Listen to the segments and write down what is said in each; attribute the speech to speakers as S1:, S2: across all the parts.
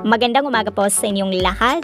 S1: Magandang umaga po sa inyong lahat.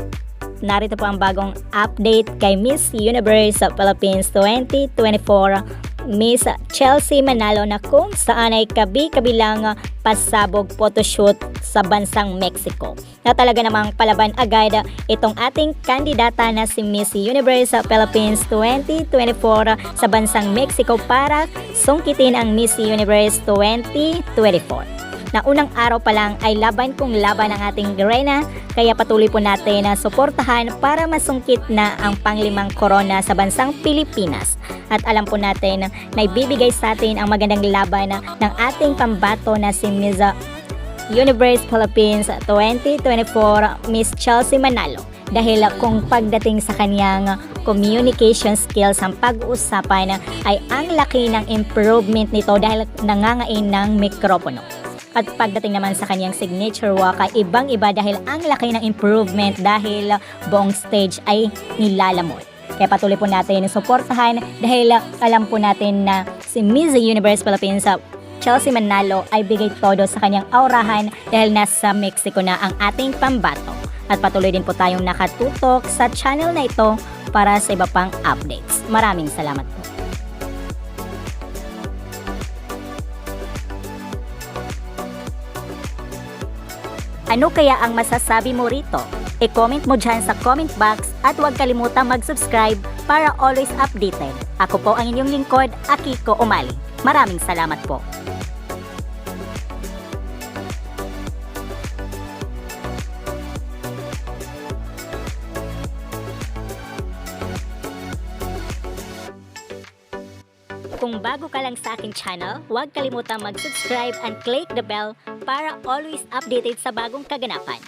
S1: Narito po ang bagong update kay Miss Universe Philippines 2024, Miss Chelsea Manalo, na kung saan ay kabi-kabilang pasabog photoshoot sa bansang Mexico. Na talaga namang palaban agad itong ating kandidata na si Miss Universe Philippines 2024 sa bansang Mexico para sungkitin ang Miss Universe 2024. Na unang araw pa lang ay laban kung laban ang ating Reyna, kaya patuloy po natin na suportahan para masungkit na ang panglimang korona sa bansang Pilipinas. At alam po natin na ibibigay sa atin ang magandang laban ng ating pambato na si Miss Universe Philippines 2024, Miss Chelsea Manalo. Dahil kung pagdating sa kanyang communication skills ang pag-uusapan ay ang laki ng improvement nito dahil nangangain ng mikropono. At pagdating naman sa kanyang signature walk ay ibang-iba dahil ang laki ng improvement dahil buong stage ay nilalamon. Kaya patuloy po natin suportahan dahil alam po natin na si Miss Universe Philippines Chelsea Manalo ay bigay todo sa kanyang aurahan dahil nasa Mexico na ang ating pambato. At patuloy din po tayong nakatutok sa channel na ito para sa iba pang updates. Maraming salamat po. Ano kaya ang masasabi mo rito? I-comment mo dyan sa comment box at huwag kalimutang mag-subscribe para always updated. Ako po ang inyong lingkod, Akiko Umali. Maraming salamat po. Kung bago ka lang sa aking channel, huwag kalimutang mag-subscribe and click the bell para always updated sa bagong kaganapan.